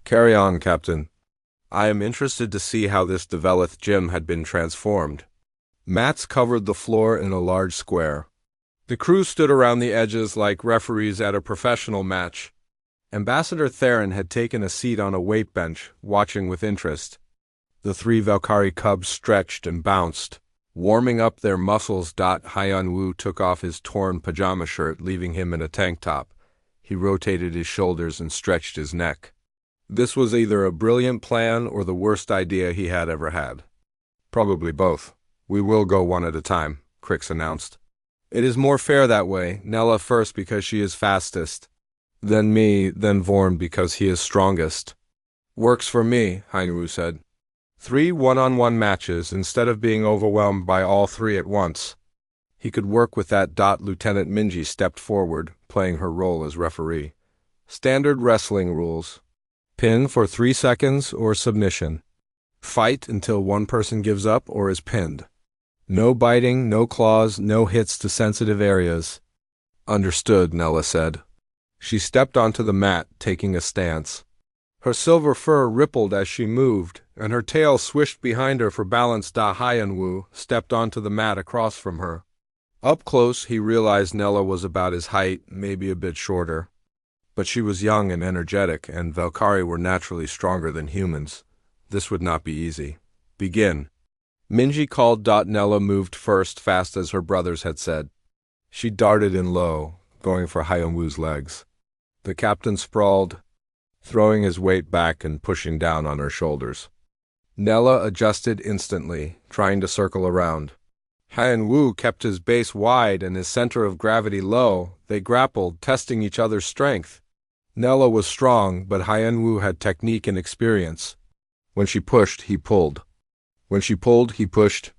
Carry on, Captain. I am interested to see how this developed gym had been transformed. Mats covered the floor in a large square. The crew stood around the edges like referees at a professional match. Ambassador Theron had taken a seat on a weight bench, watching with interest. The three Valkyrie cubs stretched and bounced, warming up their muscles. Hyun-woo took off his torn pajama shirt, leaving him in a tank top. He rotated his shoulders and stretched his neck. This was either a brilliant plan or the worst idea he had ever had. Probably both. We will go one at a time, Crix announced. It is more fair that way, Nella first because she is fastest. Then me, then Vorn because he is strongest. Works for me, Hyun-woo said. 3 one-on-one matches instead of being overwhelmed by all three at once. He could work with that. Lieutenant Minji stepped forward, playing her role as referee. Standard wrestling rules. Pin for 3 seconds or submission. Fight until one person gives up or is pinned. No biting, no claws, no hits to sensitive areas. Understood, Nella said. She stepped onto the mat, taking a stance. Her silver fur rippled as she moved, and her tail swished behind her for balance. Hyun-woo stepped onto the mat across from her. Up close, he realized Nella was about his height, maybe a bit shorter. But she was young and energetic, and Valkyrie were naturally stronger than humans. This would not be easy. Begin. Minji called. Nella moved first, fast as her brothers had said. She darted in low, going for Hyun-woo's legs. The captain sprawled, throwing his weight back and pushing down on her shoulders. Nella adjusted instantly, trying to circle around. Hyun-woo kept his base wide and his center of gravity low. They grappled, testing each other's strength. Nella was strong, but Hyun-woo had technique and experience. When she pushed, he pulled. When she pulled, he pushed.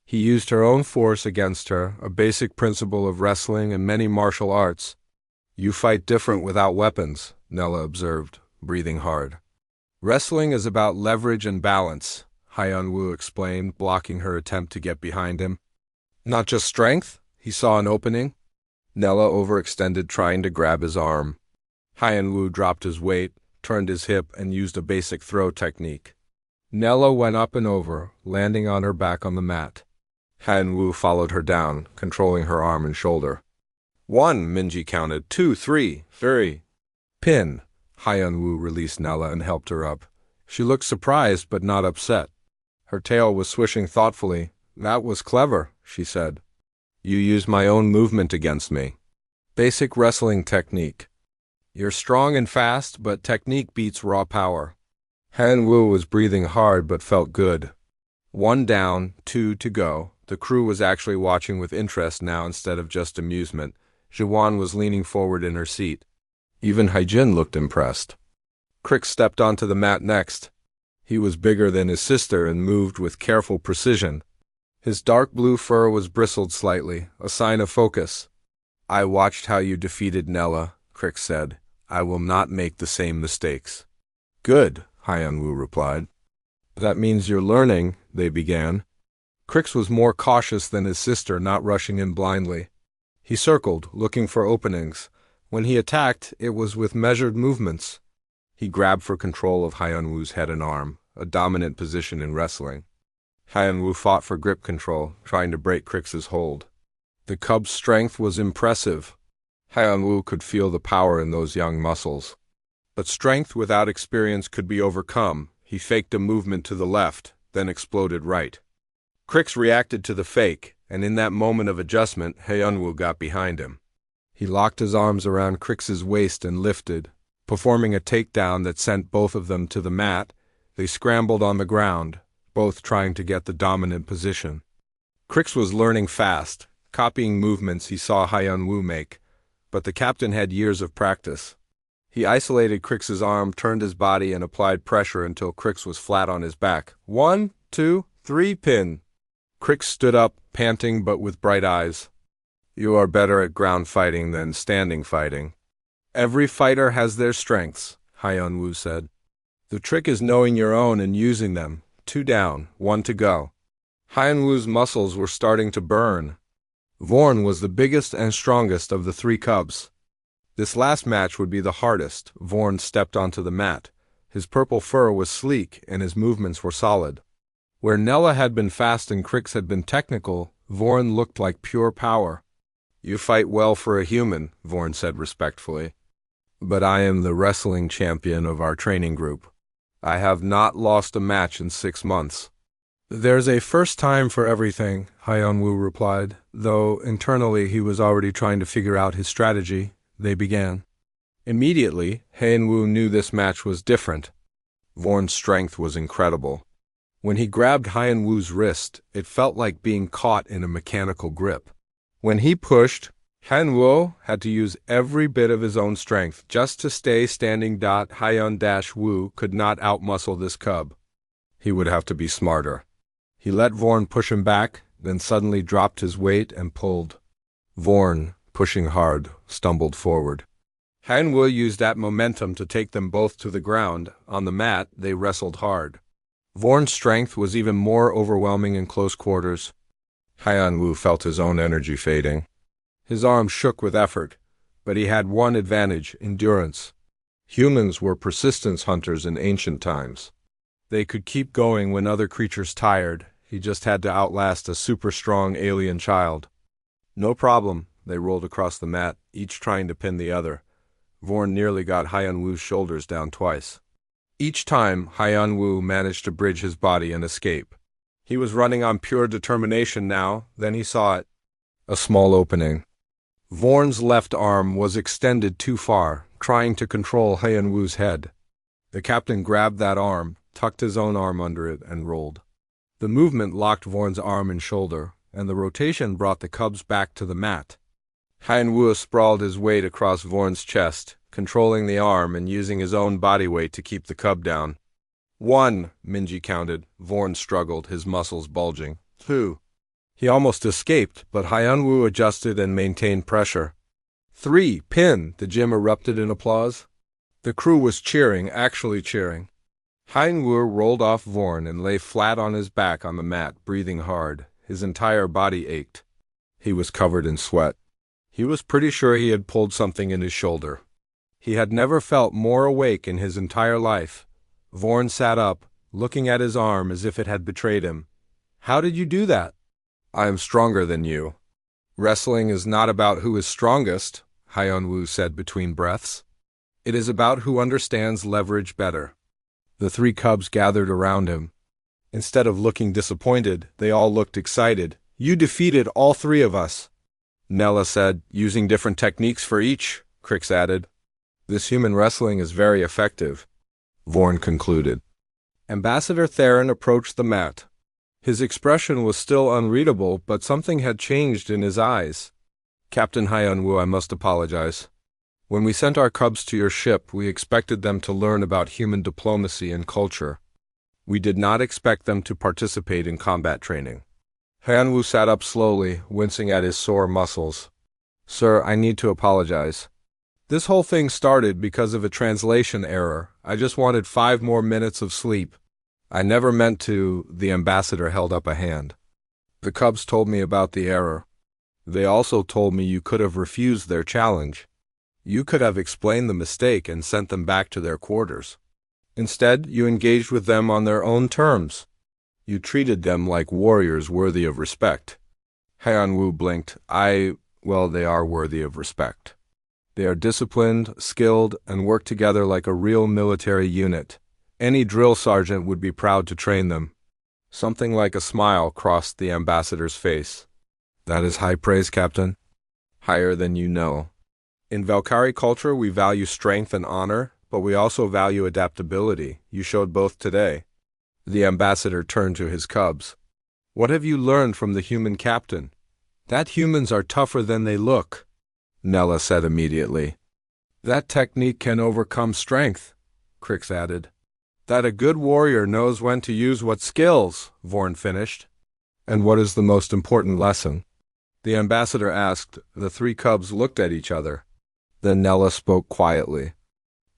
He used her own force against her, a basic principle of wrestling and many martial arts. You fight different without weapons, Nella observed, breathing hard. Wrestling is about leverage and balance, Hyun-woo explained, blocking her attempt to get behind him. Not just strength? He saw an opening. Nella overextended, trying to grab his arm. Hyun-woo dropped his weight, turned his hip, and used a basic throw technique. Nella went up and over, landing on her back on the mat. Hyun-woo followed her down, controlling her arm and shoulder. 1, Minji counted. 2, 3, 3. Pin. Hyun-woo released Nella and helped her up. She looked surprised but not upset. Her tail was swishing thoughtfully. That was clever, she said. You used my own movement against me. Basic wrestling technique. You're strong and fast, but technique beats raw power. Hyun-woo was breathing hard but felt good. 1 down, 2 to go. The crew was actually watching with interest now instead of just amusement. Jiwon was leaning forward in her seat. Even Haijin looked impressed. Crix stepped onto the mat next. He was bigger than his sister and moved with careful precision. His dark blue fur was bristled slightly, a sign of focus. I watched how you defeated Nella, Crix said. I will not make the same mistakes. Good, Hyun-woo replied. That means you're learning, they began. Crix was more cautious than his sister, not rushing in blindly. He circled, looking for openings. When he attacked, it was with measured movements. He grabbed for control of Hyun-woo's head and arm, a dominant position in wrestling. Hyun-woo fought for grip control, trying to break Crix's hold. The cub's strength was impressive. Hyun-woo could feel the power in those young muscles. But strength without experience could be overcome. He faked a movement to the left, then exploded right. Crix reacted to the fake, and in that moment of adjustment, Hyun-woo got behind him. He locked his arms around Crix's waist and lifted, performing a takedown that sent both of them to the mat. They scrambled on the ground, both trying to get the dominant position. Crix was learning fast, copying movements he saw Hyun-woo make, but the captain had years of practice. He isolated Crix's arm, turned his body, and applied pressure until Crix was flat on his back. 1, 2, 3, pin. Crix stood up, panting but with bright eyes. You are better at ground fighting than standing fighting. Every fighter has their strengths, Hyun-woo said. The trick is knowing your own and using them. 2 down, 1 to go. Hyun-woo's muscles were starting to burn. Vorn was the biggest and strongest of the 3 cubs. This last match would be the hardest. Vorn stepped onto the mat. His purple fur was sleek and his movements were solid. Where Nella had been fast and Crix had been technical, Vorn looked like pure power. "You fight well for a human," Vorn said respectfully. "But I am the wrestling champion of our training group. I have not lost a match in 6 months." "There's a first time for everything," Hyun-woo replied, though internally he was already trying to figure out his strategy. They began. Immediately, Hyun-woo knew this match was different. Vorn's strength was incredible. When he grabbed Hyun-woo's wrist, it felt like being caught in a mechanical grip. When he pushed, Hyun-woo had to use every bit of his own strength just to stay standing. Hyun-woo could not outmuscle this cub. He would have to be smarter. He let Vorn push him back, then suddenly dropped his weight and pulled. Vorn, pushing hard, stumbled forward. Hyun-woo used that momentum to take them both to the ground. On the mat, they wrestled hard. Vorn's strength was even more overwhelming in close quarters. Hyun-woo felt his own energy fading. His arms shook with effort, but he had one advantage: endurance. Humans were persistence hunters in ancient times. They could keep going when other creatures tired. He just had to outlast a super-strong alien child. "No problem." They rolled across the mat, each trying to pin the other. Vorn nearly got Hyun-woo's shoulders down twice. Each time, Hyun-woo managed to bridge his body and escape. He was running on pure determination now. Then he saw it. A small opening. Vorn's left arm was extended too far, trying to control Hyun-woo's head. The captain grabbed that arm, tucked his own arm under it, and rolled. The movement locked Vorn's arm and shoulder, and the rotation brought the cubs back to the mat. Hyun-woo sprawled his weight across Vorn's chest, controlling the arm and using his own body weight to keep the cub down. 1, Minji counted. Vorn struggled, his muscles bulging. 2. He almost escaped, but Hyun-woo adjusted and maintained pressure. 3, pin! The gym erupted in applause. The crew was cheering, actually cheering. Hyun-woo rolled off Vorn and lay flat on his back on the mat, breathing hard. His entire body ached. He was covered in sweat. He was pretty sure he had pulled something in his shoulder. He had never felt more awake in his entire life. Vorn sat up, looking at his arm as if it had betrayed him. "How did you do that?" "I am stronger than you." "Wrestling is not about who is strongest," Hyun-woo said between breaths. "It is about who understands leverage better." The 3 cubs gathered around him. Instead of looking disappointed, they all looked excited. "You defeated all 3 of us," Nella said, "using different techniques for each," Crix added. "This human wrestling is very effective," Vorn concluded. Ambassador Theron approached the mat. His expression was still unreadable, but something had changed in his eyes. "Captain Hyun-woo, I must apologize. When we sent our cubs to your ship, we expected them to learn about human diplomacy and culture. We did not expect them to participate in combat training." Hyun-woo sat up slowly, wincing at his sore muscles. "Sir, I need to apologize. This whole thing started because of a translation error. I just wanted 5 more minutes of sleep. I never meant to." The ambassador held up a hand. "The cubs told me about the error. They also told me you could have refused their challenge. You could have explained the mistake and sent them back to their quarters. Instead, you engaged with them on their own terms. You treated them like warriors worthy of respect." Hyun-woo blinked. Well, they are worthy of respect. They are disciplined, skilled, and work together like a real military unit. Any drill sergeant would be proud to train them." Something like a smile crossed the ambassador's face. "That is high praise, Captain. Higher than you know. In Valkyrie culture, we value strength and honor, but we also value adaptability. You showed both today." The ambassador turned to his cubs. "What have you learned from the human captain?" "That humans are tougher than they look," Nella said immediately. "That technique can overcome strength," Crix added. "That a good warrior knows when to use what skills," Vorn finished. "And what is the most important lesson?" the ambassador asked. The 3 cubs looked at each other. Then Nella spoke quietly.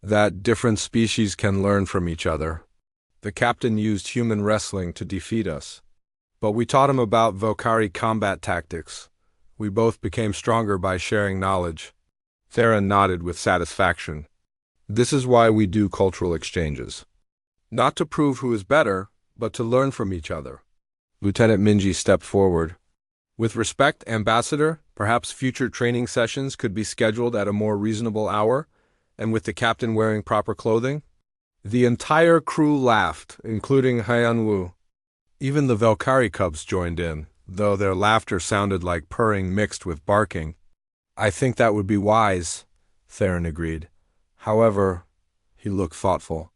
"That different species can learn from each other. The captain used human wrestling to defeat us, but we taught him about Valkyrie combat tactics. We both became stronger by sharing knowledge." Theron nodded with satisfaction. "This is why we do cultural exchanges. Not to prove who is better, but to learn from each other. Lieutenant Minji stepped forward. With respect, Ambassador, perhaps future training sessions could be scheduled at a more reasonable hour, and with the captain wearing proper clothing? The entire crew laughed, including Hyan-woo. Even the Valkyrie cubs joined in, though their laughter sounded like purring mixed with barking. I think that would be wise, Theron agreed. However, he looked thoughtful.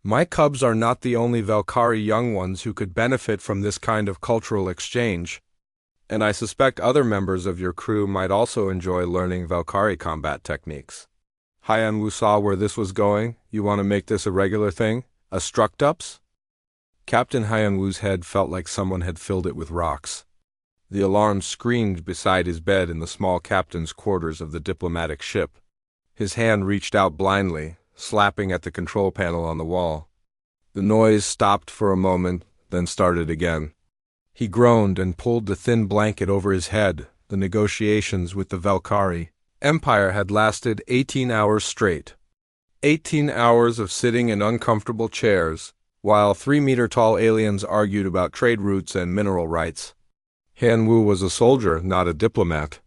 My cubs are not the only Valkyrie young ones who could benefit from this kind of cultural exchange, and I suspect other members of your crew might also enjoy learning Valkyrie combat techniques. Hyan-woo saw where this was going. You want to make this a regular thing? A struct-ups? Captain Hyan-woo's head felt like someone had filled it with rocks. The alarm screamed beside his bed in the small captain's quarters of the diplomatic ship. His hand reached out blindly, slapping at the control panel on the wall. The noise stopped for a moment, then started again. He groaned and pulled the thin blanket over his head. The negotiations with the Valkyrie Empire had lasted 18 hours straight. 18 hours of sitting in uncomfortable chairs, while 3-meter-tall aliens argued about trade routes and mineral rights. Han-woo was a soldier, not a diplomat.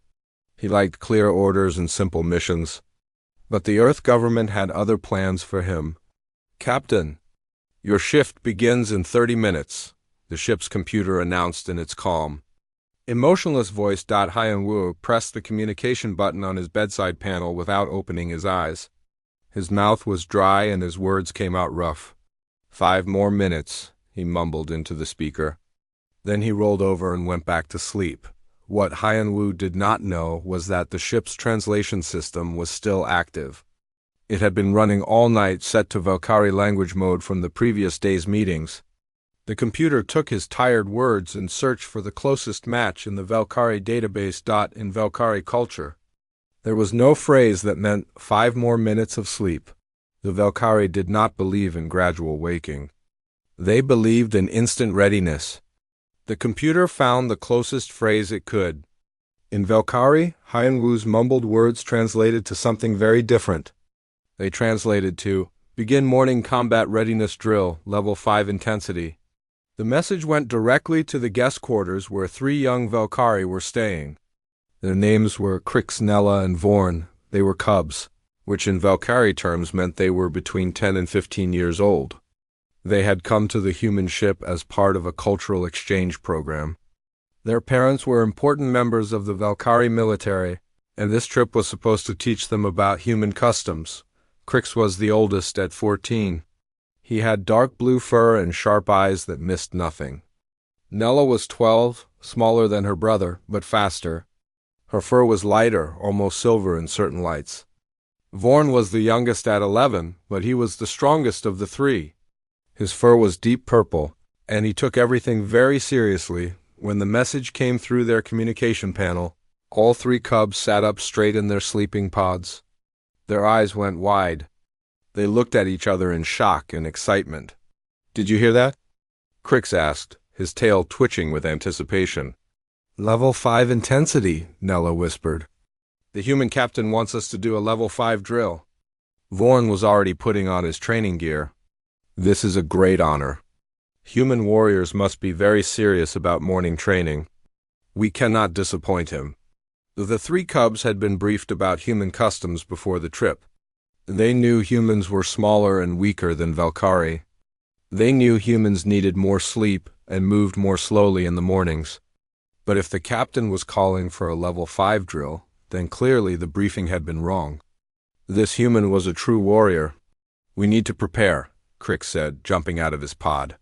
He liked clear orders and simple missions. But the Earth government had other plans for him. Captain, your shift begins in 30 minutes, the ship's computer announced in its calm. Emotionless voice. Hyan-woo pressed the communication button on his bedside panel without opening his eyes. His mouth was dry and his words came out rough. 5 more minutes, he mumbled into the speaker. Then he rolled over and went back to sleep. What Hyan-woo did not know was that the ship's translation system was still active. It had been running all night, set to Valkyrie language mode from the previous day's meetings. The computer took his tired words and searched for the closest match in the Valkyrie database. In Valkyrie culture, there was no phrase that meant 5 more minutes of sleep. The Valkyrie did not believe in gradual waking. They believed in instant readiness. The computer found the closest phrase it could. In Valkyrie, Hyan-woo's mumbled words translated to something very different. They translated to, "Begin morning combat readiness drill, level 5 intensity." The message went directly to the guest quarters where 3 young Valkyrie were staying. Their names were Krix, Nella, and Vorn. They were cubs, which in Valkyrie terms meant they were between 10 and 15 years old. They had come to the human ship as part of a cultural exchange program. Their parents were important members of the Valkyrie military, and this trip was supposed to teach them about human customs. Krix was the oldest at 14. He had dark blue fur and sharp eyes that missed nothing. Nella was 12, smaller than her brother, but faster. Her fur was lighter, almost silver in certain lights. Vorn was the youngest at 11, but he was the strongest of the 3. His fur was deep purple, and he took everything very seriously. When the message came through their communication panel, all 3 cubs sat up straight in their sleeping pods. Their eyes went wide. They looked at each other in shock and excitement. "Did you hear that?" Krix asked, his tail twitching with anticipation. "Level 5 intensity," Nella whispered. "The human captain wants us to do a level 5 drill." Vorn was already putting on his training gear. "This is a great honor. Human warriors must be very serious about morning training. We cannot disappoint him." The 3 cubs had been briefed about human customs before the trip. They knew humans were smaller and weaker than Valkyrie. They knew humans needed more sleep and moved more slowly in the mornings. But if the captain was calling for a level 5 drill, then clearly the briefing had been wrong. This human was a true warrior. "We need to prepare," Krix said, jumping out of his pod.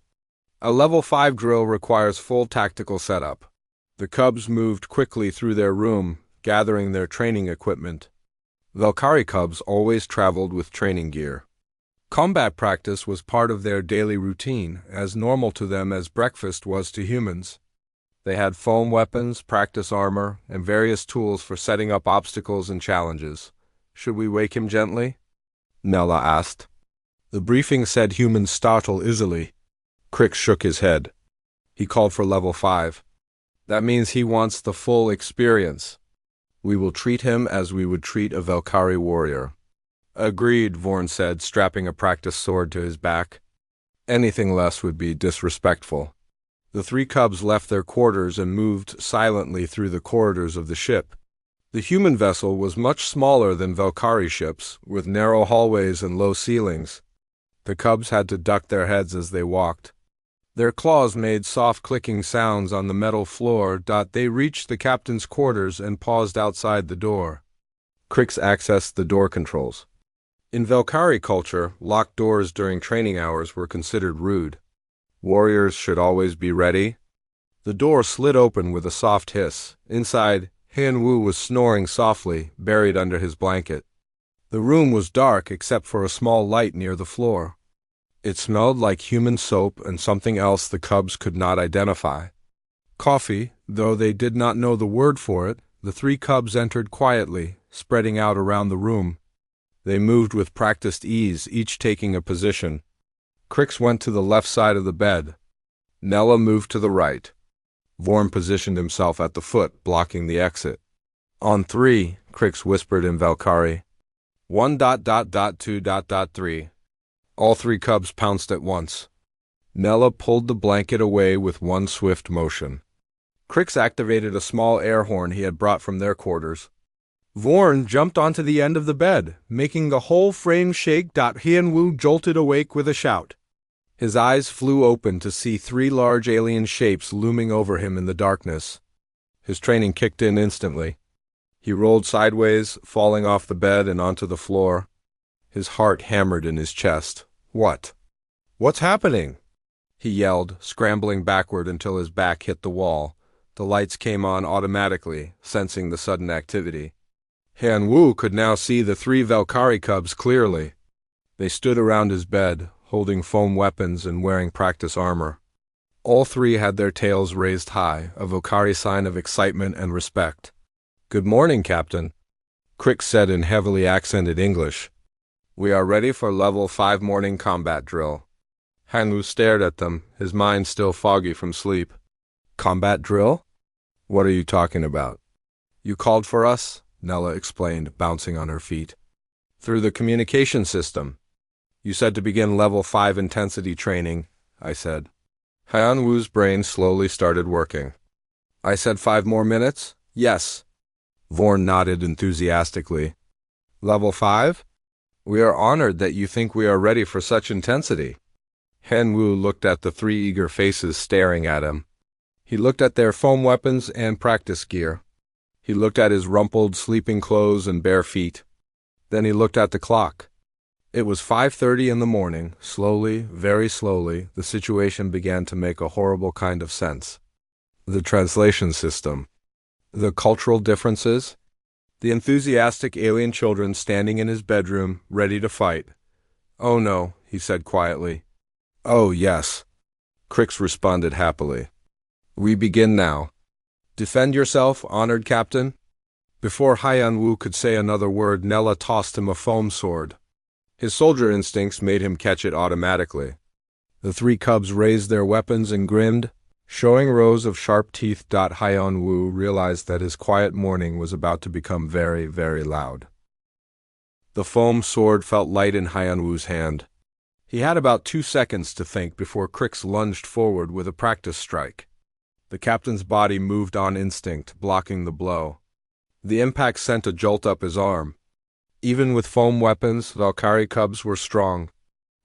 "A level 5 drill requires full tactical setup." The cubs moved quickly through their room, gathering their training equipment. Valkyrie cubs always traveled with training gear. Combat practice was part of their daily routine, as normal to them as breakfast was to humans. They had foam weapons, practice armor, and various tools for setting up obstacles and challenges. "Should we wake him gently?" Nella asked. The briefing said humans startle easily. Krix shook his head. He called for level 5. "That means he wants the full experience. We will treat him as we would treat a Valkyrie warrior." "Agreed," Vorn said, strapping a practice sword to his back. Anything less would be disrespectful. The three cubs left their quarters and moved silently through the corridors of the ship. The human vessel was much smaller than Valkyrie ships, with narrow hallways and low ceilings. The cubs had to duck their heads as they walked. Their claws made soft clicking sounds on the metal floor. They reached the captain's quarters and paused outside the door. Crix accessed the door controls. In Valkyrie culture, locked doors during training hours were considered rude. Warriors should always be ready. The door slid open with a soft hiss. Inside, Han-Wu was snoring softly, buried under his blanket. The room was dark except for a small light near the floor. It smelled like human soap and something else the cubs could not identify. Coffee, though they did not know the word for it, the three cubs entered quietly, spreading out around the room. They moved with practiced ease, each taking a position. Crix went to the left side of the bed. Nella moved to the right. Vorn positioned himself at the foot, blocking the exit. On three, Crix whispered in Valkyrie. 1.2.3. All three cubs pounced at once. Nella pulled the blanket away with one swift motion. Crix activated a small air horn he had brought from their quarters. Vorn jumped onto the end of the bed, making the whole frame shake. Han-Wu jolted awake with a shout. His eyes flew open to see three large alien shapes looming over him in the darkness. His training kicked in instantly. He rolled sideways, falling off the bed and onto the floor. His heart hammered in his chest. What? What's happening? He yelled, scrambling backward until his back hit the wall. The lights came on automatically, sensing the sudden activity. Han-Wu could now see the three Valkyrie cubs clearly. They stood around his bed, holding foam weapons and wearing practice armor. All three had their tails raised high, a Valkyrie sign of excitement and respect. "Good morning, Captain," Crix said in heavily accented English. "We are ready for level 5 morning combat drill." Han-Wu stared at them, his mind still foggy from sleep. "Combat drill? What are you talking about?" "You called for us," Nella explained, bouncing on her feet. "Through the communication system. You said to begin level 5 intensity training," I said. Han-Wu's brain slowly started working. "I said 5 more minutes? Yes." Vorn nodded enthusiastically. "Level 5? We are honored that you think we are ready for such intensity." Han-Wu looked at the three eager faces staring at him. He looked at their foam weapons and practice gear. He looked at his rumpled sleeping clothes and bare feet. Then he looked at the clock. It was 5:30 in the morning. Slowly, very slowly, the situation began to make a horrible kind of sense. The translation system. The cultural differences. The enthusiastic alien children standing in his bedroom, ready to fight. "Oh no," he said quietly. "Oh yes," Crix responded happily. "We begin now. Defend yourself, honored captain." Before Han-Wu could say another word, Nella tossed him a foam sword. His soldier instincts made him catch it automatically. The three cubs raised their weapons and grinned, showing rows of sharp teeth. Han-Wu realized that his quiet morning was about to become very, very loud. The foam sword felt light in Han-Wu's hand. He had about 2 seconds to think before Crix lunged forward with a practice strike. The captain's body moved on instinct, blocking the blow. The impact sent a jolt up his arm. Even with foam weapons, Valkyrie cubs were strong.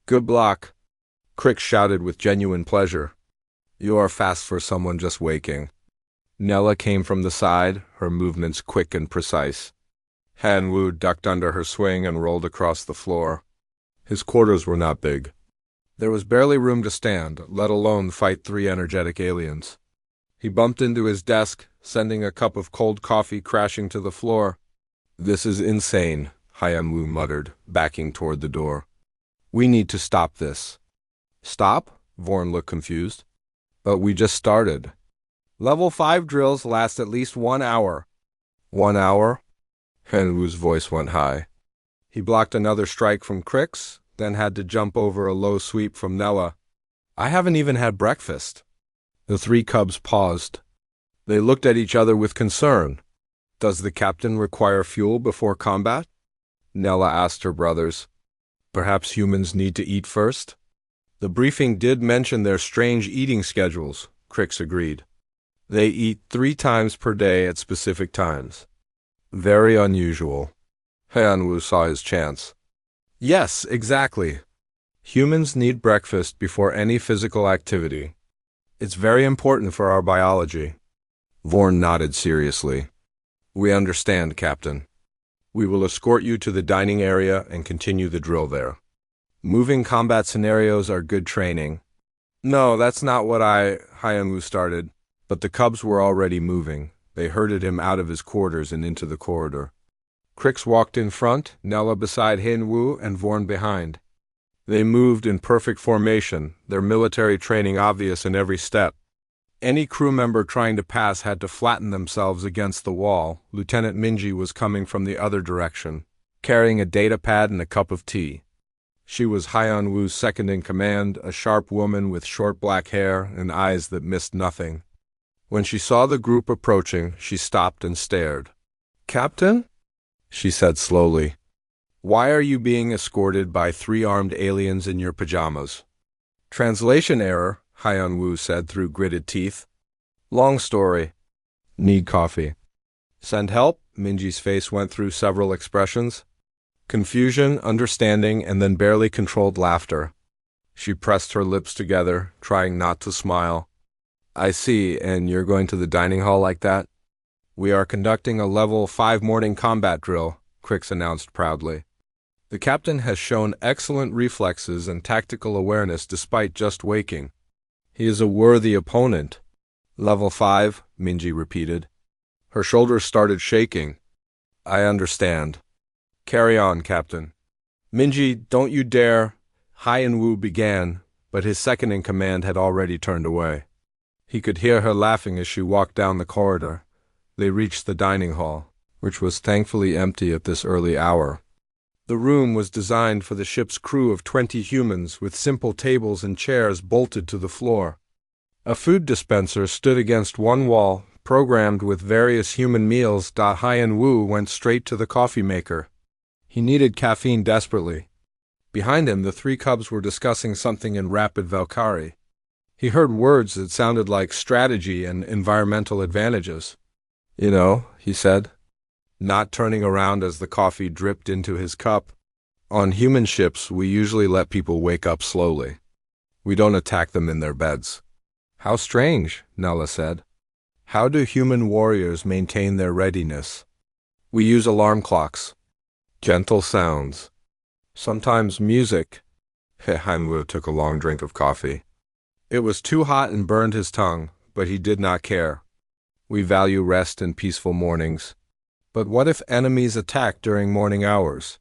"Good block," Crix shouted with genuine pleasure. "You are fast for someone just waking." Nella came from the side, her movements quick and precise. Han-Wu ducked under her swing and rolled across the floor. His quarters were not big. There was barely room to stand, let alone fight 3 energetic aliens. He bumped into his desk, sending a cup of cold coffee crashing to the floor. "This is insane," Han-Wu muttered, backing toward the door. "We need to stop this." "Stop?" Vorn looked confused. "But we just started." "Level 5 drills last at least 1 hour." 1 hour? Han-Wu's voice went high. He blocked another strike from Crix, then had to jump over a low sweep from Nella. "I haven't even had breakfast." The 3 cubs paused. They looked at each other with concern. "Does the captain require fuel before combat?" Nella asked her brothers. "Perhaps humans need to eat first?" The briefing did mention their strange eating schedules, Crix agreed. They eat 3 times per day at specific times. Very unusual. Hyunwoo saw his chance. Yes, exactly. Humans need breakfast before any physical activity. It's very important for our biology. Vorn nodded seriously. We understand, Captain. We will escort you to the dining area and continue the drill there. Moving combat scenarios are good training. No, that's not what Hyunwoo started, but the cubs were already moving. They herded him out of his quarters and into the corridor. Crix walked in front, Nella beside Hyunwoo, and Vorn behind. They moved in perfect formation, their military training obvious in every step. Any crew member trying to pass had to flatten themselves against the wall. Lieutenant Minji was coming from the other direction, carrying a data pad and a cup of tea. She was Hyunwoo's second-in-command, a sharp woman with short black hair and eyes that missed nothing. When she saw the group approaching, she stopped and stared. "Captain?" she said slowly. "Why are you being escorted by 3 armed aliens in your pajamas?" "Translation error," Hyunwoo said through gritted teeth. "Long story. Need coffee." "Send help?" Minji's face went through several expressions. Confusion, understanding, and then barely controlled laughter. She pressed her lips together, trying not to smile. "I see, and you're going to the dining hall like that?" "We are conducting a level 5 morning combat drill," Crix announced proudly. "The captain has shown excellent reflexes and tactical awareness despite just waking. He is a worthy opponent." "Level 5, Minji repeated. Her shoulders started shaking. "I understand. Carry on, Captain." "Minji, don't you dare—" Hyunwoo began, but his second-in-command had already turned away. He could hear her laughing as she walked down the corridor. They reached the dining hall, which was thankfully empty at this early hour. The room was designed for the ship's crew of 20 humans with simple tables and chairs bolted to the floor. A food dispenser stood against one wall, programmed with various human meals. Hyunwoo went straight to the coffee maker. He needed caffeine desperately. Behind him, the 3 cubs were discussing something in rapid Valkyrie. He heard words that sounded like strategy and environmental advantages. "You know," he said, not turning around as the coffee dripped into his cup, "on human ships, we usually let people wake up slowly. We don't attack them in their beds." "How strange," Nella said. "How do human warriors maintain their readiness?" "We use alarm clocks. Gentle sounds. Sometimes music." Hyunwoo took a long drink of coffee. It was too hot and burned his tongue, but he did not care. "We value rest and peaceful mornings." "But what if enemies attack during morning hours?"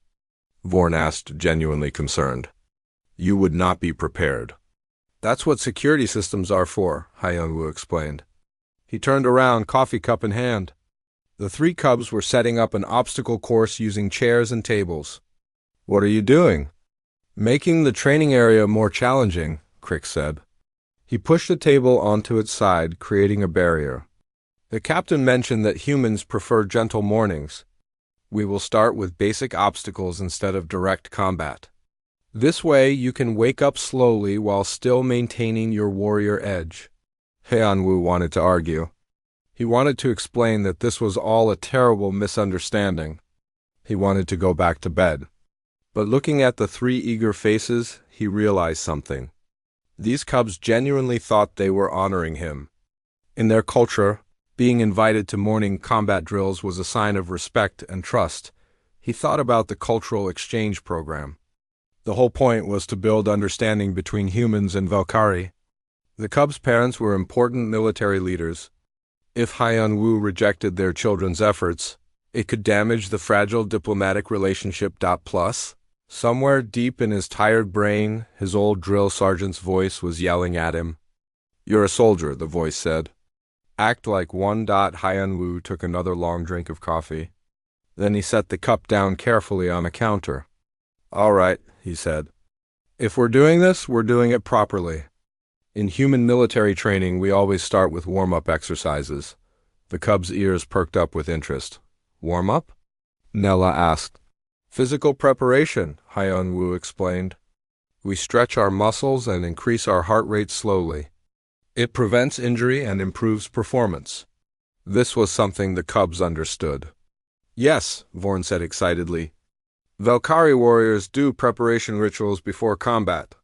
Vorn asked, genuinely concerned. "You would not be prepared." "That's what security systems are for," Hyunwoo explained. He turned around, coffee cup in hand. The 3 cubs were setting up an obstacle course using chairs and tables. "What are you doing?" "Making the training area more challenging," Crix said. He pushed a table onto its side, creating a barrier. "The captain mentioned that humans prefer gentle mornings. We will start with basic obstacles instead of direct combat. This way you can wake up slowly while still maintaining your warrior edge." Hyunwoo wanted to argue. He wanted to explain that this was all a terrible misunderstanding. He wanted to go back to bed. But looking at the 3 eager faces, he realized something. These cubs genuinely thought they were honoring him. In their culture, being invited to morning combat drills was a sign of respect and trust. He thought about the cultural exchange program. The whole point was to build understanding between humans and Valkyrie. The cubs' parents were important military leaders. If Hyunwoo rejected their children's efforts, it could damage the fragile diplomatic relationship. Plus, somewhere deep in his tired brain, his old drill sergeant's voice was yelling at him. "You're a soldier," the voice said. "Act like one." Hyunwoo took another long drink of coffee. Then he set the cup down carefully on a counter. "All right," he said. "If we're doing this, we're doing it properly. In human military training, we always start with warm-up exercises." The cub's ears perked up with interest. "Warm-up?" Nella asked. "Physical preparation," Hyunwoo explained. We stretch our muscles and increase our heart rate slowly. It prevents injury and improves performance. This was something the cubs understood. Yes, Vorn said excitedly. Valkyrie warriors do preparation rituals before combat.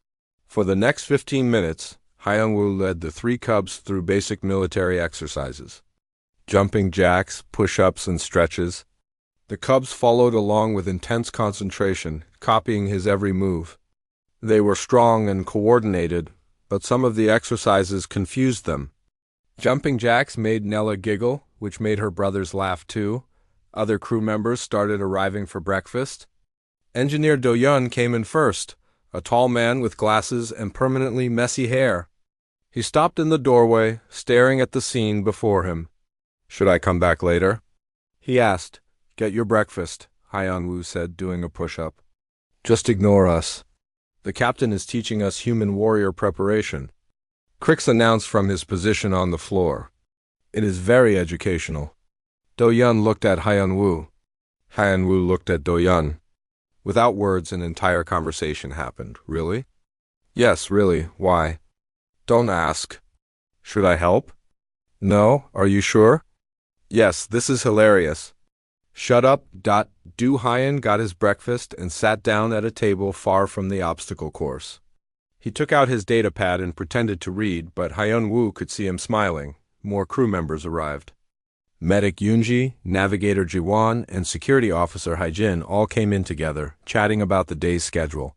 For the next 15 minutes, Hyung-woo led the 3 cubs through basic military exercises. Jumping jacks, push-ups, and stretches. The cubs followed along with intense concentration, copying his every move. They were strong and coordinated, but some of the exercises confused them. Jumping jacks made Nella giggle, which made her brothers laugh too. Other crew members started arriving for breakfast. Engineer Do-yeon came in first, a tall man with glasses and permanently messy hair. He stopped in the doorway, staring at the scene before him. "Should I come back later?" he asked. "Get your breakfast," Hyun-woo said, doing a push-up. "Just ignore us. The captain is teaching us human warrior preparation," Crix announced from his position on the floor. "It is very educational." Do-yeon looked at Hyun-woo. Hyun-woo looked at Do-yeon. Without words, an entire conversation happened. "Really?" "Yes, really. Why?" "Don't ask." "Should I help?" "No. Are you sure?" "Yes, this is hilarious." "Shut up. Do Hyun got his breakfast and sat down at a table far from the obstacle course. He took out his datapad and pretended to read, but Hyun-woo could see him smiling. More crew members arrived. Medic Yoonji, Navigator Jiwon, and Security Officer Haijin all came in together, chatting about the day's schedule.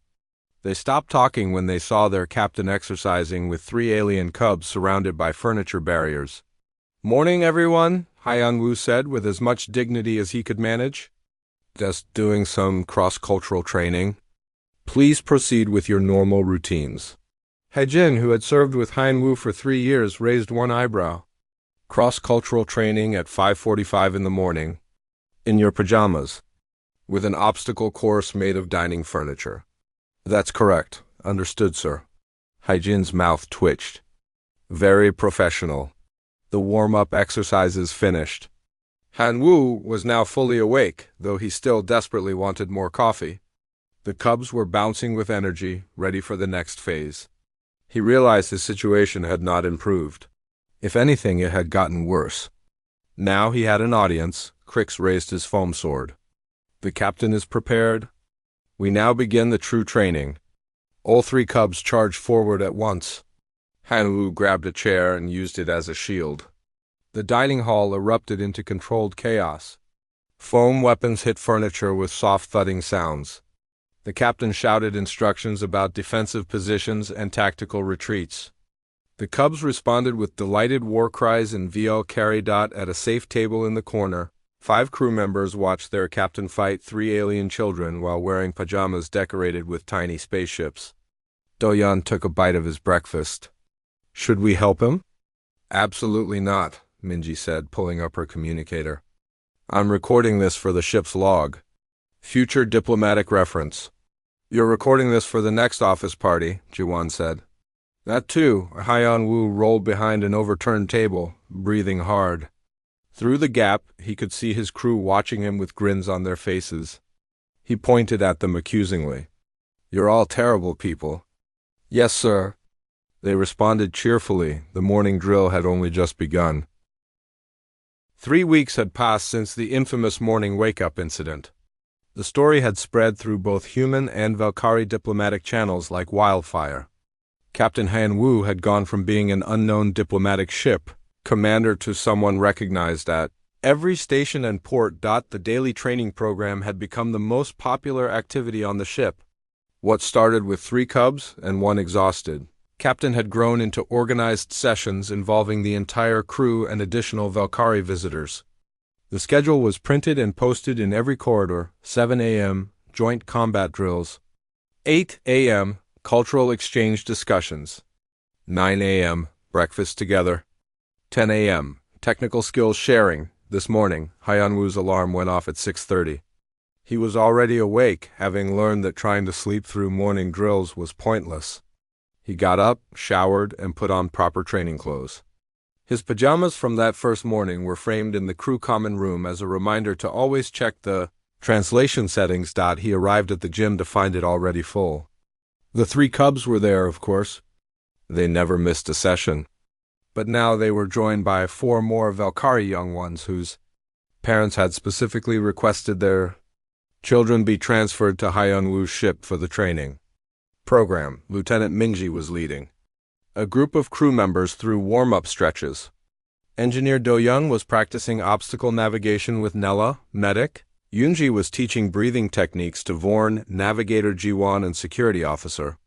They stopped talking when they saw their captain exercising with 3 alien cubs surrounded by furniture barriers. "Morning, everyone," Hyun-woo said with as much dignity as he could manage. "Just doing some cross-cultural training. Please proceed with your normal routines." Haijin, who had served with Hyun-woo for 3 years, raised one eyebrow. "Cross-cultural training at 5:45 in the morning. In your pajamas. With an obstacle course made of dining furniture." "That's correct. Understood, sir." Haijin's mouth twitched. "Very professional." The warm-up exercises finished. Han-woo was now fully awake, though he still desperately wanted more coffee. The cubs were bouncing with energy, ready for the next phase. He realized his situation had not improved. If anything, it had gotten worse. Now he had an audience. Crix raised his foam sword. "The captain is prepared. We now begin the true training." All 3 cubs charged forward at once. Han-woo grabbed a chair and used it as a shield. The dining hall erupted into controlled chaos. Foam weapons hit furniture with soft thudding sounds. The captain shouted instructions about defensive positions and tactical retreats. The cubs responded with delighted war cries and VL carry dot at a safe table in the corner. 5 crew members watched their captain fight 3 alien children while wearing pajamas decorated with tiny spaceships. Do-yeon took a bite of his breakfast. "Should we help him?" "Absolutely not," Minji said, pulling up her communicator. "I'm recording this for the ship's log. Future diplomatic reference." "You're recording this for the next office party," Jiwon said. "That too." Hyun-woo rolled behind an overturned table, breathing hard. Through the gap, he could see his crew watching him with grins on their faces. He pointed at them accusingly. "You're all terrible people." "Yes, sir." They responded cheerfully. The morning drill had only just begun. 3 weeks had passed since the infamous morning wake-up incident. The story had spread through both human and Valkyrie diplomatic channels like wildfire. Captain Han-woo had gone from being an unknown diplomatic ship commander to someone recognized at every station and port. The daily training program had become the most popular activity on the ship. What started with 3 cubs and 1 exhausted captain had grown into organized sessions involving the entire crew and additional Valkyrie visitors. The schedule was printed and posted in every corridor. 7 a.m., joint combat drills. 8 a.m., cultural exchange discussions. 9 a.m., breakfast together. 10 a.m., technical skills sharing. This morning, Hyun-woo's alarm went off at 6:30. He was already awake, having learned that trying to sleep through morning drills was pointless. He got up, showered, and put on proper training clothes. His pajamas from that first morning were framed in the crew common room as a reminder to always check the translation settings. He arrived at the gym to find it already full. The three cubs were there, of course. They never missed a session. But now they were joined by 4 more Valkyrie young ones whose parents had specifically requested their children be transferred to Hyun-woo's ship for the training program Lieutenant Minji was leading. A group of crew members threw warm-up stretches. Engineer Do-young was practicing obstacle navigation with Nella, medic. Yoonji was teaching breathing techniques to Vorn, navigator Ji-won, and security officer.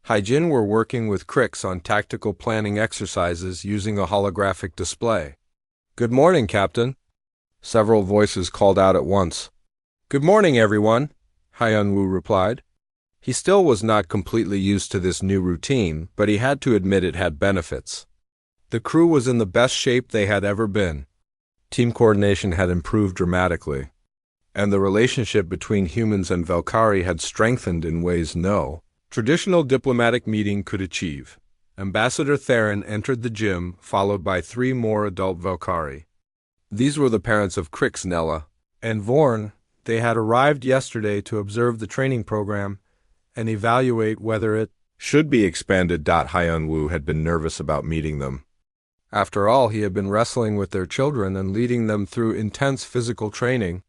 Haijin were working with Crix on tactical planning exercises using a holographic display. "Good morning, Captain," several voices called out at once. "Good morning, everyone," Hyun-woo replied. He still was not completely used to this new routine, but he had to admit it had benefits. The crew was in the best shape they had ever been. Team coordination had improved dramatically, and the relationship between humans and Valkyrie had strengthened in ways no traditional diplomatic meeting could achieve. Ambassador Theron entered the gym, followed by 3 more adult Valkyrie. These were the parents of Crix, Nella, and Vorn. They had arrived yesterday to observe the training program and evaluate whether it should be expanded. Hyun-woo had been nervous about meeting them. After all, he had been wrestling with their children and leading them through intense physical training.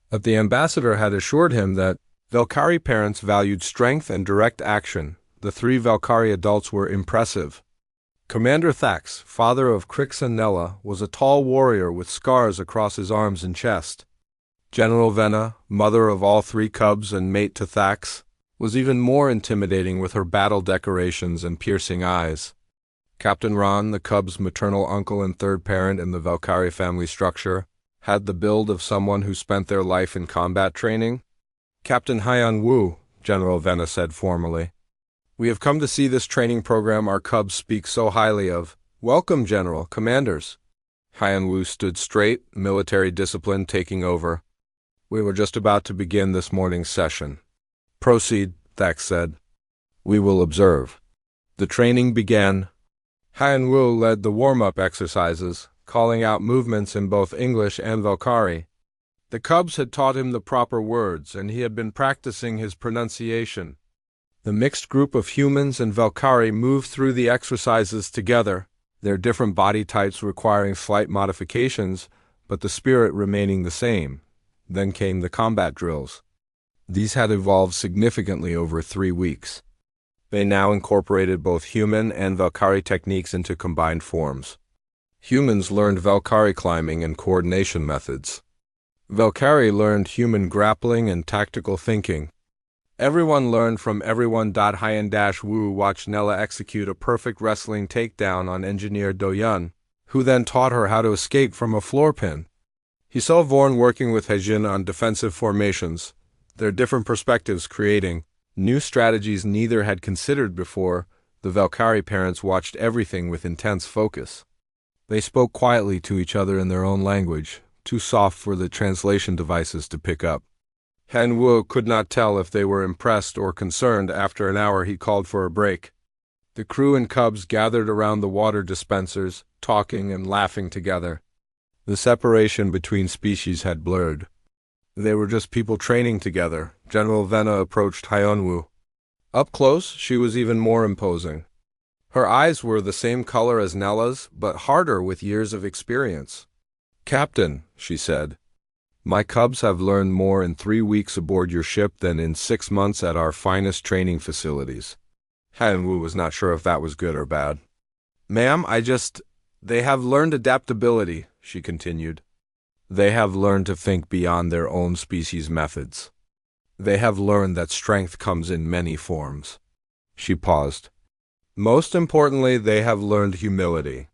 But the ambassador had assured him that Valkyrie parents valued strength and direct action. The 3 Valkyrie adults were impressive. Commander Thax, father of Crix and Nella, was a tall warrior with scars across his arms and chest. General Venna, mother of all 3 cubs and mate to Thax, was even more intimidating with her battle decorations and piercing eyes. Captain Ron, the cubs' maternal uncle and third parent in the Valkyrie family structure, had the build of someone who spent their life in combat training. "Captain Hyun-woo," General Venna said formally, "we have come to see this training program our cubs speak so highly of." "Welcome, General, Commanders." Hyun-woo stood straight, military discipline taking over. "We were just about to begin this morning's session." "Proceed," Thax said. "We will observe." The training began. Hyun-woo led the warm-up exercises, calling out movements in both English and Valkyrie. The cubs had taught him the proper words, and he had been practicing his pronunciation. The mixed group of humans and Valkyrie moved through the exercises together, their different body types requiring slight modifications, but the spirit remaining the same. Then came the combat drills. These had evolved significantly over 3 weeks. They now incorporated both human and Valkyrie techniques into combined forms. Humans learned Valkyrie climbing and coordination methods. Valkyrie learned human grappling and tactical thinking. Everyone learned from everyone. Hyun-woo watched Nella execute a perfect wrestling takedown on Engineer Do-young, who then taught her how to escape from a floor pin. He saw Vorn working with Haijin on defensive formations, their different perspectives creating new strategies neither had considered before. The Valkyrie parents watched everything with intense focus. They spoke quietly to each other in their own language, too soft for the translation devices to pick up. Hyun-woo could not tell if they were impressed or concerned. After an hour, he called for a break. The crew and cubs gathered around the water dispensers, talking and laughing together. The separation between species had blurred. They were just people training together. General Venna approached Hyun-woo. Up close, she was even more imposing. Her eyes were the same color as Nella's, but harder with years of experience. "Captain," she said, "my cubs have learned more in 3 weeks aboard your ship than in 6 months at our finest training facilities." Hyun-woo was not sure if that was good or bad. "Ma'am, they have learned adaptability," she continued. "They have learned to think beyond their own species' methods. They have learned that strength comes in many forms." She paused. "Most importantly, they have learned humility.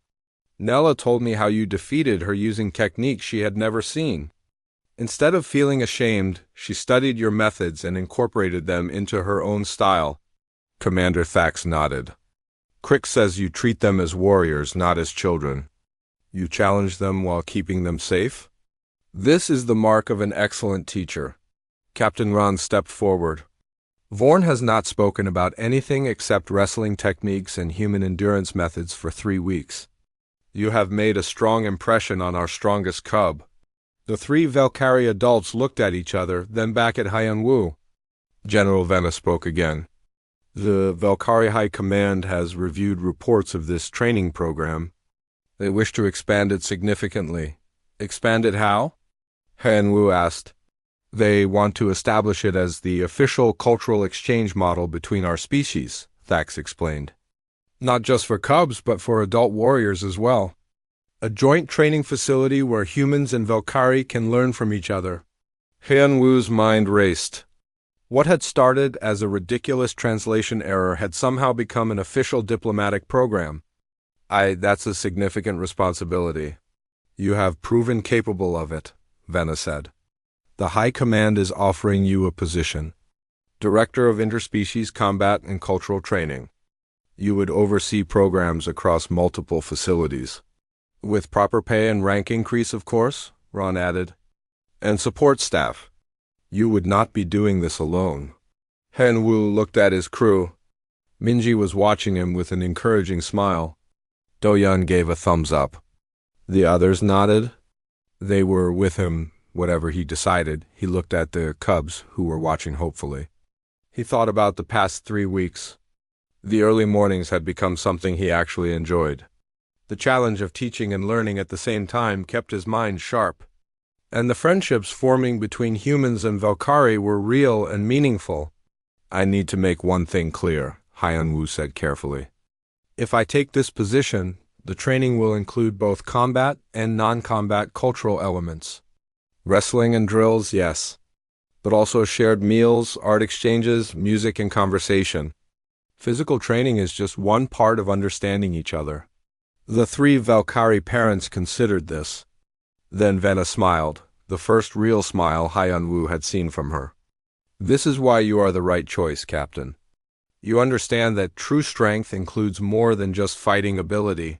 Nella told me how you defeated her using techniques she had never seen. Instead of feeling ashamed, she studied your methods and incorporated them into her own style." Commander Thax nodded. "Crix says you treat them as warriors, not as children. You challenge them while keeping them safe. This is the mark of an excellent teacher." Captain Ron stepped forward. "Vorn has not spoken about anything except wrestling techniques and human endurance methods for 3 weeks. You have made a strong impression on our strongest cub." The 3 Valkyrie adults looked at each other, then back at Hyun-woo. General Venna spoke again. The Valkyrie High Command has reviewed reports of this training program. They wish to expand it significantly. Expand it how? Han Wu asked. They want to establish it as the official cultural exchange model between our species, Thax explained. Not just for cubs, but for adult warriors as well. A joint training facility where humans and Valkyrie can learn from each other. Han Wu's mind raced. What had started as a ridiculous translation error had somehow become an official diplomatic program. That's a significant responsibility. You have proven capable of it, Venna said. The High Command is offering you a position. Director of Interspecies Combat and Cultural Training. You would oversee programs across multiple facilities. With proper pay and rank increase, of course, Ron added. And support staff. You would not be doing this alone. Han Wu looked at his crew. Minji was watching him with an encouraging smile. Do-Yun gave a thumbs up. The others nodded. They were with him, whatever he decided. He looked at the cubs, who were watching hopefully. He thought about the past 3 weeks. The early mornings had become something he actually enjoyed. The challenge of teaching and learning at the same time kept his mind sharp. And the friendships forming between humans and Valkyrie were real and meaningful. I need to make one thing clear, Han Wu said carefully. If I take this position, the training will include both combat and non-combat cultural elements. Wrestling and drills, yes. But also shared meals, art exchanges, music and conversation. Physical training is just one part of understanding each other. The 3 Valkyrie parents considered this. Then Venna smiled, the first real smile Han Wu had seen from her. This is why you are the right choice, Captain. You understand that true strength includes more than just fighting ability.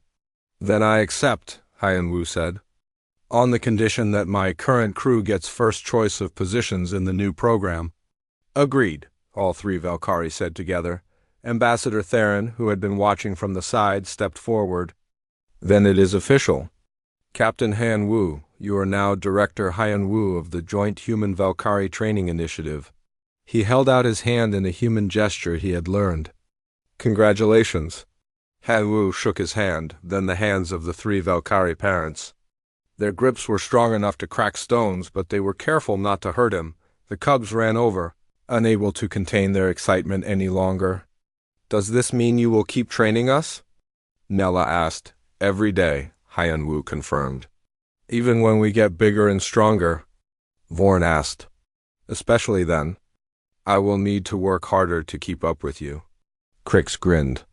Then I accept, Han Wu said. On the condition that my current crew gets first choice of positions in the new program. Agreed, all 3 Valkyrie said together. Ambassador Theron, who had been watching from the side, stepped forward. Then it is official. Captain Han Wu, you are now Director Han Wu of the Joint Human Valkyrie Training Initiative. He held out his hand in a human gesture he had learned. Congratulations. Han Wu shook his hand, then the hands of the 3 Valkyrie parents. Their grips were strong enough to crack stones, but they were careful not to hurt him. The cubs ran over, unable to contain their excitement any longer. Does this mean you will keep training us? Nella asked. Every day, Han Wu confirmed. Even when we get bigger and stronger? Vorn asked. Especially then. I will need to work harder to keep up with you. Crix grinned.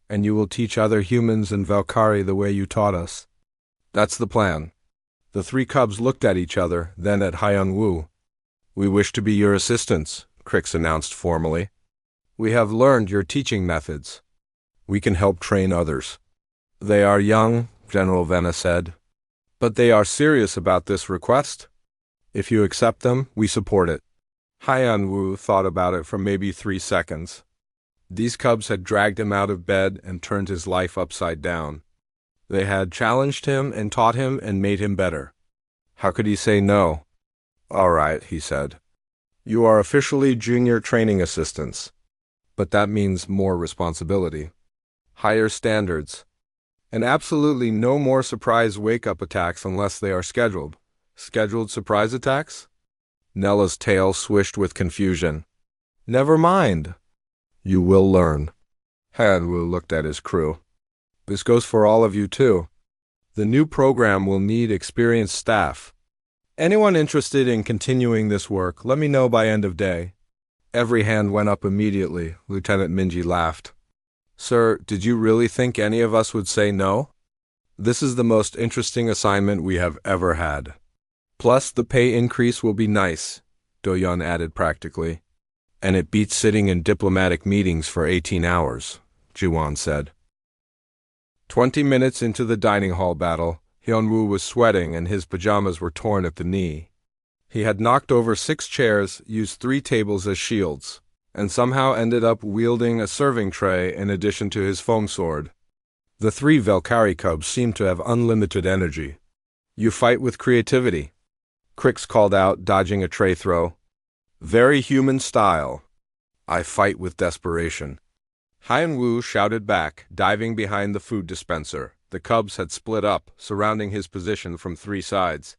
And you will teach other humans and Valkyrie the way you taught us. That's the plan. The 3 cubs looked at each other, then at Han Wu. We wish to be your assistants, Crix announced formally. We have learned your teaching methods. We can help train others. They are young, General Venna said. But they are serious about this request. If you accept them, we support it. Han Wu thought about it for maybe 3 seconds. These cubs had dragged him out of bed and turned his life upside down. They had challenged him and taught him and made him better. How could he say no? All right, he said. You are officially junior training assistants. But that means more responsibility. Higher standards. And absolutely no more surprise wake-up attacks unless they are scheduled. Scheduled surprise attacks? Nella's tail swished with confusion. Never mind. You will learn. Han Wu looked at his crew. This goes for all of you too. The new program will need experienced staff. Anyone interested in continuing this work, let me know by end of day. Every hand went up immediately. Lieutenant Minji laughed. Sir, did you really think any of us would say no? This is the most interesting assignment we have ever had. Plus, the pay increase will be nice, Do-Yun added practically. And it beats sitting in diplomatic meetings for 18 hours, Jiwan said. 20 minutes into the dining hall battle, Hyun-woo was sweating and his pajamas were torn at the knee. He had knocked over 6 chairs, used 3 tables as shields, and somehow ended up wielding a serving tray in addition to his foam sword. The 3 Valkyrie cubs seemed to have unlimited energy. You fight with creativity, Crix called out, dodging a tray throw. Very human style. I fight with desperation. Hyun Woo shouted back, diving behind the food dispenser. The cubs had split up, surrounding his position from three sides.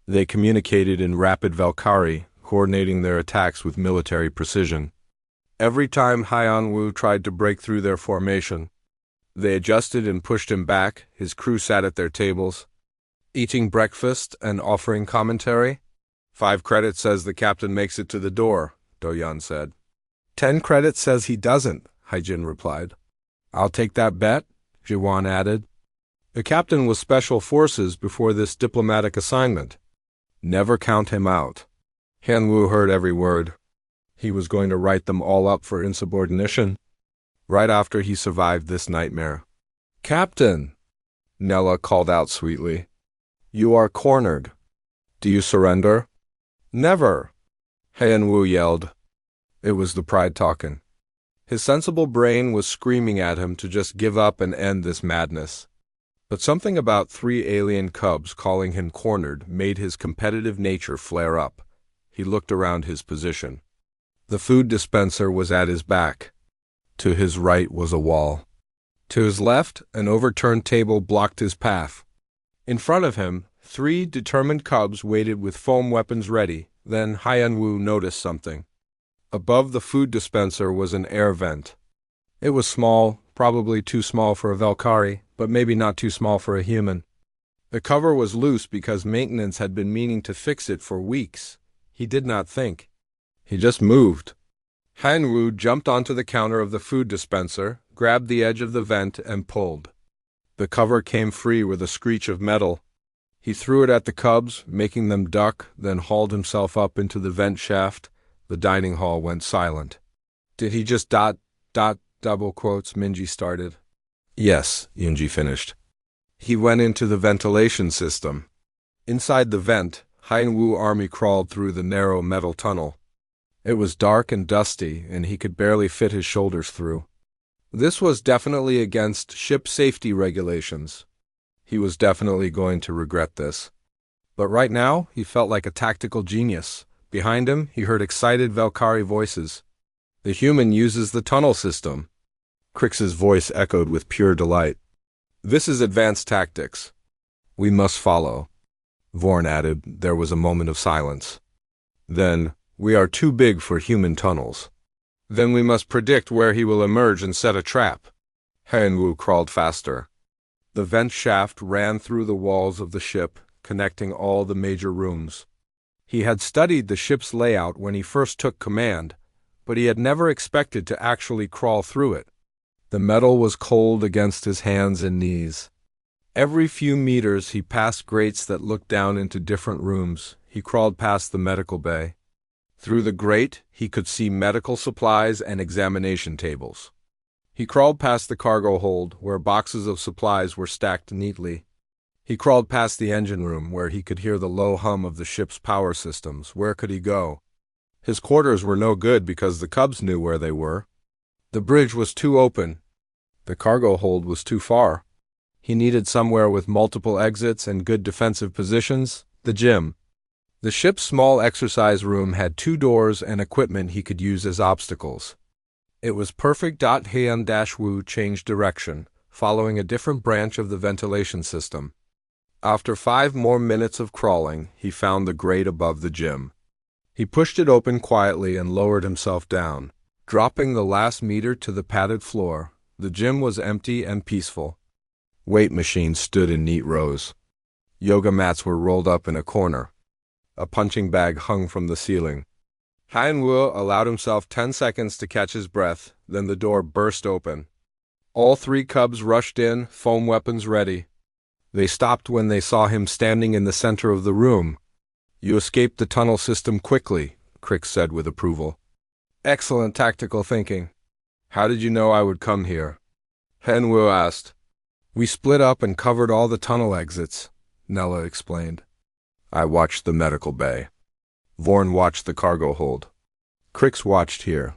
They communicated in rapid Valkyrie, coordinating their attacks with military precision. Every time Hyun Woo tried to break through their formation, they adjusted and pushed him back. His crew sat at their tables, eating breakfast and offering commentary. 5 credits says the captain makes it to the door, Do-yeon said. 10 credits says he doesn't, Hae-jin replied. I'll take that bet, Ji-won added. The captain was Special Forces before this diplomatic assignment. Never count him out. Hyun-woo heard every word. He was going to write them all up for insubordination, right after he survived this nightmare. Captain, Nella called out sweetly. You are cornered. Do you surrender? Never, Hyun-woo yelled. It was the pride talking. His sensible brain was screaming at him to just give up and end this madness. But something about 3 alien cubs calling him cornered made his competitive nature flare up. He looked around his position. The food dispenser was at his back. To his right was a wall. To his left, an overturned table blocked his path. In front of him, 3 determined cubs waited with foam weapons ready. Then Hyun-woo noticed something. Above the food dispenser was an air vent. It was small, probably too small for a Valkyrie, but maybe not too small for a human. The cover was loose because maintenance had been meaning to fix it for weeks. He did not think. He just moved. Hyun-woo jumped onto the counter of the food dispenser, grabbed the edge of the vent, and pulled. The cover came free with a screech of metal. He threw it at the cubs, making them duck, then hauled himself up into the vent shaft. The dining hall went silent. Did he just ... double quotes, Minji started. Yes, Yoonji finished. He went into the ventilation system. Inside the vent, Hyun-woo army crawled through the narrow metal tunnel. It was dark and dusty, and he could barely fit his shoulders through. This was definitely against ship safety regulations. He was definitely going to regret this. But right now, he felt like a tactical genius. Behind him, he heard excited Valkyrie voices. The human uses the tunnel system. Krix's voice echoed with pure delight. This is advanced tactics. We must follow. Vorn added. There was a moment of silence. Then, we are too big for human tunnels. Then we must predict where he will emerge and set a trap. Hyun-woo crawled faster. The vent shaft ran through the walls of the ship, connecting all the major rooms. He had studied the ship's layout when he first took command, but he had never expected to actually crawl through it. The metal was cold against his hands and knees. Every few meters he passed grates that looked down into different rooms. He crawled past the medical bay. Through the grate, he could see medical supplies and examination tables. He crawled past the cargo hold, where boxes of supplies were stacked neatly. He crawled past the engine room, where he could hear the low hum of the ship's power systems. Where could he go? His quarters were no good because the cubs knew where they were. The bridge was too open. The cargo hold was too far. He needed somewhere with multiple exits and good defensive positions. The gym. The ship's small exercise room had 2 doors and equipment he could use as obstacles. It was perfect. Hyun-woo changed direction, following a different branch of the ventilation system. After 5 more minutes of crawling, he found the grate above the gym. He pushed it open quietly and lowered himself down. Dropping the last meter to the padded floor, the gym was empty and peaceful. Weight machines stood in neat rows. Yoga mats were rolled up in a corner. A punching bag hung from the ceiling. Hyun-woo allowed himself 10 seconds to catch his breath, then the door burst open. All 3 cubs rushed in, foam weapons ready. They stopped when they saw him standing in the center of the room. You escaped the tunnel system quickly, Krix said with approval. Excellent tactical thinking. How did you know I would come here? Hyun-woo asked. We split up and covered all the tunnel exits, Nella explained. I watched the medical bay. Vorn watched the cargo hold. Krix watched here.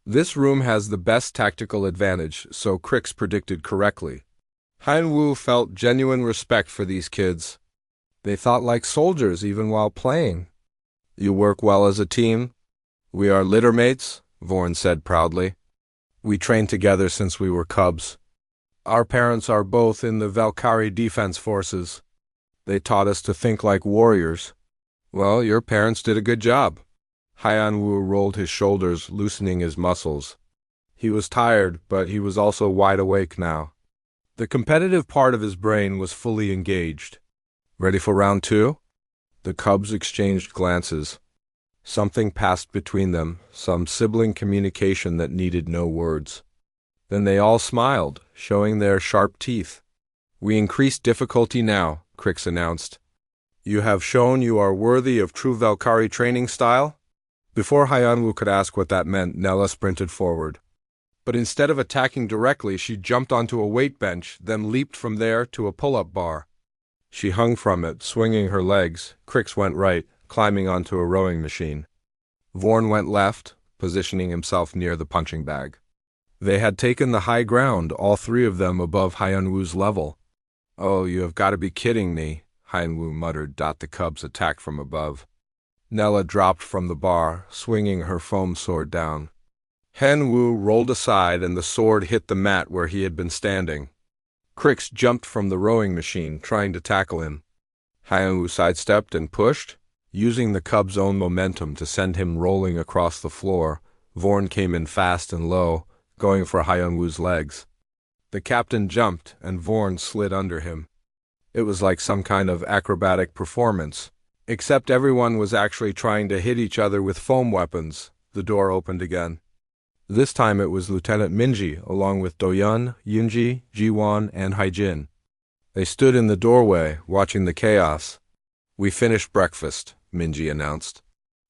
This room has the best tactical advantage, so Krix predicted correctly. Hyun-woo felt genuine respect for these kids. They thought like soldiers even while playing. You work well as a team? We are littermates, Vorn said proudly. We trained together since we were cubs. Our parents are both in the Valkyrie Defense Forces. They taught us to think like warriors. Well, your parents did a good job. Haiyan-Wu rolled his shoulders, loosening his muscles. He was tired, but he was also wide awake now. The competitive part of his brain was fully engaged. Ready for round two? The cubs exchanged glances. Something passed between them, some sibling communication that needed no words. Then they all smiled, showing their sharp teeth. We increased difficulty now, Crix announced. You have shown you are worthy of true Valkyrie training style? Before Haiyan-Wu could ask what that meant, Nella sprinted forward. But instead of attacking directly, she jumped onto a weight bench, then leaped from there to a pull-up bar. She hung from it, swinging her legs. Crix went right, climbing onto a rowing machine. Vorn went left, positioning himself near the punching bag. They had taken the high ground, all three of them above Haiyan-Wu's level. Oh, you have got to be kidding me, Haiyan-Wu muttered. The cubs attacked from above. Nella dropped from the bar, swinging her foam sword down. Hen-Wu rolled aside and the sword hit the mat where he had been standing. Crix jumped from the rowing machine, trying to tackle him. Haiyan-Wu sidestepped and pushed, using the cub's own momentum to send him rolling across the floor. Vorn came in fast and low, going for Haiyan-Wu's legs. The captain jumped, and Vorn slid under him. It was like some kind of acrobatic performance, except everyone was actually trying to hit each other with foam weapons. The door opened again. This time it was Lieutenant Minji, along with Do-Yun, Yunji, Ji-Won, and Haijin. They stood in the doorway, watching the chaos. We finished breakfast, Minji announced.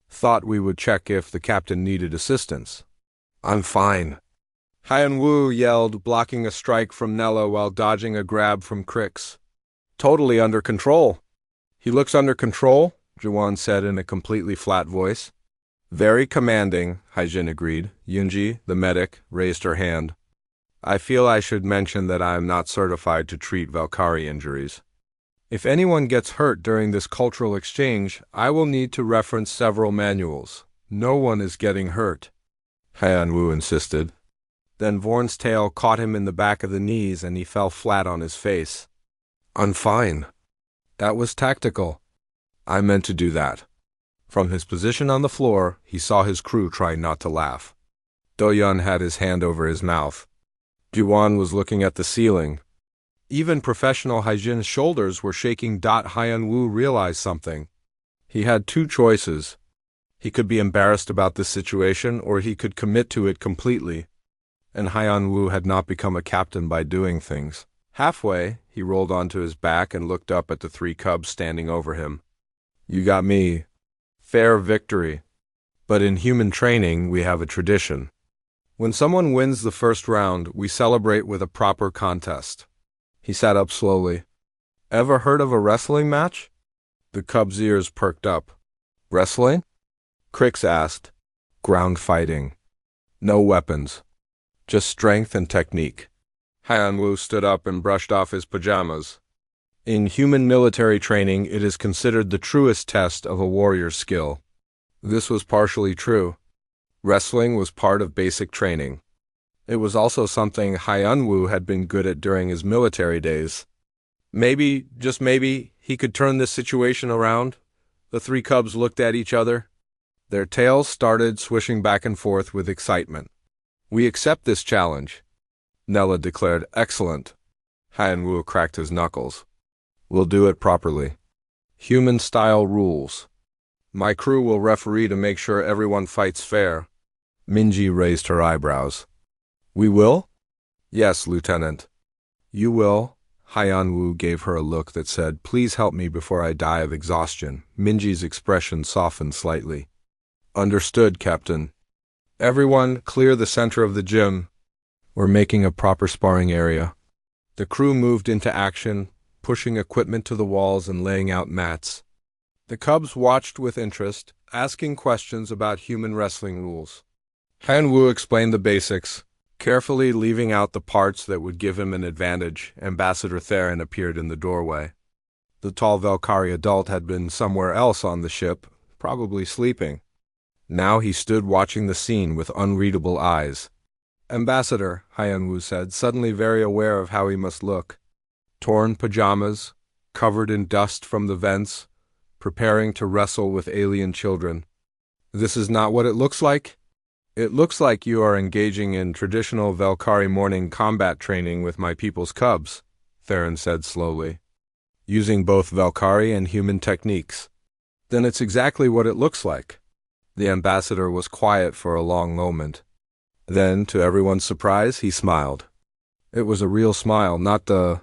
Thought we would check if the captain needed assistance. I'm fine. Haiyan-Wu yelled, blocking a strike from Nella while dodging a grab from Crix. Totally under control. He looks under control, Ji-Won said in a completely flat voice. Very commanding, Haijin agreed. Yunji, the medic, raised her hand. I feel I should mention that I am not certified to treat Valkyrie injuries. If anyone gets hurt during this cultural exchange, I will need to reference several manuals. No one is getting hurt, Haiyan-Wu insisted. Then Vorn's tail caught him in the back of the knees and he fell flat on his face. I'm fine. That was tactical. I meant to do that. From his position on the floor, he saw his crew try not to laugh. Do-Yun had his hand over his mouth. Ji-Won was looking at the ceiling. Even professional Haijin's shoulders were shaking. Haiyan-Wu realized something. He had two choices. He could be embarrassed about this situation, or he could commit to it completely. And Haiyan-Wu had not become a captain by doing things. Halfway, he rolled onto his back and looked up at the three cubs standing over him. You got me. Fair victory. But in human training, we have a tradition. When someone wins the first round, we celebrate with a proper contest. He sat up slowly. Ever heard of a wrestling match? The cub's ears perked up. Wrestling? Crix asked. Ground fighting. No weapons. Just strength and technique. Haiyan-Wu stood up and brushed off his pajamas. In human military training, it is considered the truest test of a warrior's skill. This was partially true. Wrestling was part of basic training. It was also something Haiyan-Wu had been good at during his military days. Maybe, just maybe, he could turn this situation around. The three cubs looked at each other. Their tails started swishing back and forth with excitement. We accept this challenge, Nella declared. Excellent. Haiyan-Wu cracked his knuckles. We'll do it properly. Human-style rules. My crew will referee to make sure everyone fights fair. Minji raised her eyebrows. We will? Yes, Lieutenant. You will? Haiyan-Wu gave her a look that said, Please help me before I die of exhaustion. Minji's expression softened slightly. Understood, Captain. Everyone, clear the center of the gym. We're making a proper sparring area. The crew moved into action, pushing equipment to the walls and laying out mats. The cubs watched with interest, asking questions about human wrestling rules. Han-Wu explained the basics, carefully leaving out the parts that would give him an advantage. Ambassador Theron appeared in the doorway. The tall Valkyrie adult had been somewhere else on the ship, probably sleeping. Now he stood watching the scene with unreadable eyes. Ambassador, Hyanwu said, suddenly very aware of how he must look. Torn pajamas, covered in dust from the vents, preparing to wrestle with alien children. This is not what it looks like? It looks like you are engaging in traditional Velkari morning combat training with my people's cubs, Theron said slowly, using both Velkari and human techniques. Then it's exactly what it looks like. The ambassador was quiet for a long moment. Then, to everyone's surprise, he smiled. It was a real smile, not the